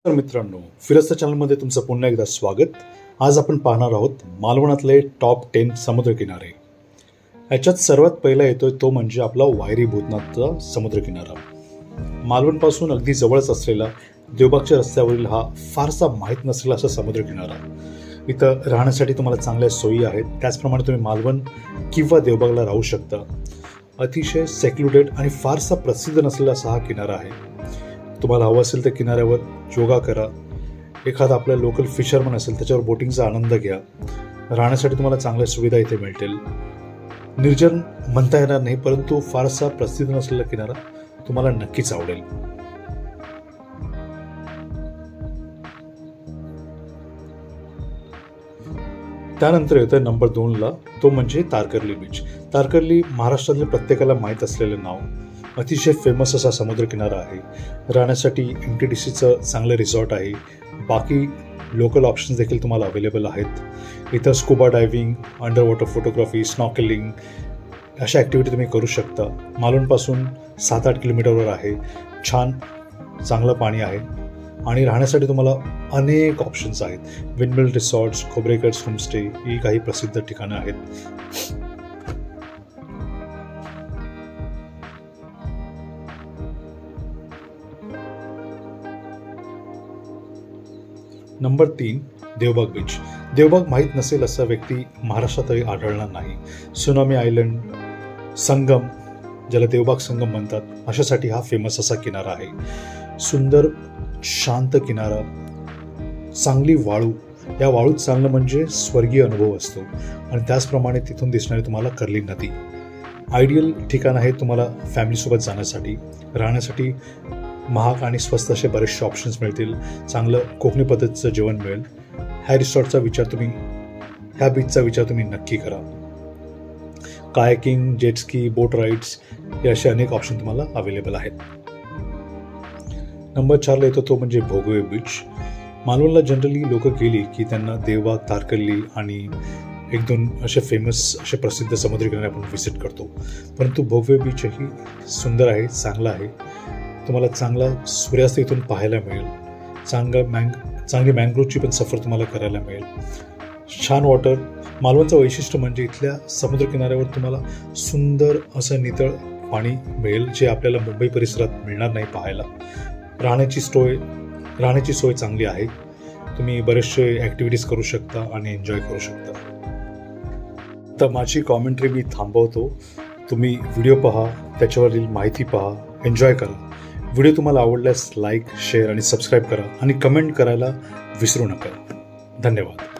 तर मित्रांनो, फिरस्ता चॅनलमध्ये तुमचं पुन्हा एकदा स्वागत। आज आपण पाहणार आहोत मालवणातले टॉप 10 समुद्रकिनारे। याच्यात सर्वात पहिला येतोय तो म्हणजे आपला वायरी भूतनाथचा समुद्रकिनारा। मालवणपासून अगदी जवळच असलेला देवबागच्या रस्त्यावरील हा फारसा माहीत नसलेला असा समुद्रकिनारा। इथं राहण्यासाठी तुम्हाला चांगल्या सोयी आहेत, त्याचप्रमाणे तुम्ही मालवण किंवा देवबागला राहू शकता। अतिशय सेक्लुडेड आणि फारसा प्रसिद्ध नसलेला असा हा किनारा आहे। तुम्हाला हवं असेल तर किनाऱ्यावर योगा करा, एखादा आपला लोकल फिशरमन असेल त्याच्यावर बोटिंगचा आनंद घ्या। राहण्यासाठी तुम्हाला चांगल्या सुविधा इथे मिळतील। निर्जन म्हणता येणार नाही, परंतु फारसा प्रसिद्ध नसलेला किनारा तुम्हाला नक्कीच आवडेल। त्यानंतर येतोय नंबर 2 ला, तो म्हणजे तारकर्ली बीच। तारकर्ली महाराष्ट्रातील प्रत्येकाला माहीत असलेलं नाव, अतिशय फेमस असा समुद्रकिनारा आहे। राहण्यासाठी MTDCचं चांगलं रिसॉर्ट आहे, बाकी लोकल ऑप्शन्स देखील तुम्हाला अवेलेबल आहेत। इथं scuba diving, under water photography, snorkelling अशा ॲक्टिव्हिटी तुम्ही करू शकता। मालवणपासून 7-8 किलोमीटरवर आहे। छान चांगलं पाणी आहे आणि राहण्यासाठी तुम्हाला अनेक ऑप्शन्स आहेत। विंडमिल रिसॉर्ट्स, खोबरेकर्स होमस्टे ही काही प्रसिद्ध ठिकाणं आहेत। Number 3 Devbag beach. देवबाग माहीत नसेल असा व्यक्ती महाराष्ट्रातही आढळणार नाही। सुनामी आयलंड, संगम, ज्याला देवबाग संगम म्हणतात, अशासाठी हा फेमस असा किनारा आहे। सुंदर शांत किनारा, चांगली वाळू, या वाळूत चालणं म्हणजे स्वर्गीय अनुभव असतो आणि त्याचप्रमाणे तिथून दिसणारी तुम्हाला कर्ली नदी आयडियल ठिकाण आहे तुम्हाला फॅमिलीसोबत जाण्यासाठी। राहण्यासाठी महाग आणि स्वस्त असे बरेचसे ऑप्शन्स मिळतील। चांगलं कोकणी पद्धतीचं जेवण मिळेल। ह्या बीचचा विचार तुम्ही नक्की करा। कायाकिंग, जेटस्की, बोट राईड्स हे असे अनेक ऑप्शन तुम्हाला अवेलेबल आहेत। नंबर 4 ला येतो तो म्हणजे भोगवे बीच। मालवणला जनरली लोक गेली की त्यांना देवबाग, तारकर्ली आणि 1-2 असे फेमस असे प्रसिद्ध समुद्रकिनारे आपण व्हिजिट करतो, परंतु भोगवे बीच ही सुंदर आहे, चांगला आहे। तुम्हाला चांगला सूर्यास्त इथून पाहायला मिळेल। चांगली मँग्रोवची पण सफर तुम्हाला करायला मिळेल। छान वॉटर। मालवणचं वैशिष्ट्य म्हणजे इथल्या समुद्रकिनाऱ्यावर तुम्हाला सुंदर असं नितळ पाणी मिळेल, जे आपल्याला मुंबई परिसरात मिळणार नाही पाहायला। राहण्याची सोय चांगली आहे। तुम्ही बरेचसे ॲक्टिव्हिटीज करू शकता आणि एन्जॉय करू शकता। तर माझी कॉमेंट्री मी थांबवतो। तुम्ही व्हिडिओ पहा, त्याच्यावरील माहिती पहा, एन्जॉय करा। व्हिडिओ तुम्हाला आवडल्यास लाईक, शेअर आणि सबस्क्राईब करा आणि कमेंट करायला विसरू नका। धन्यवाद।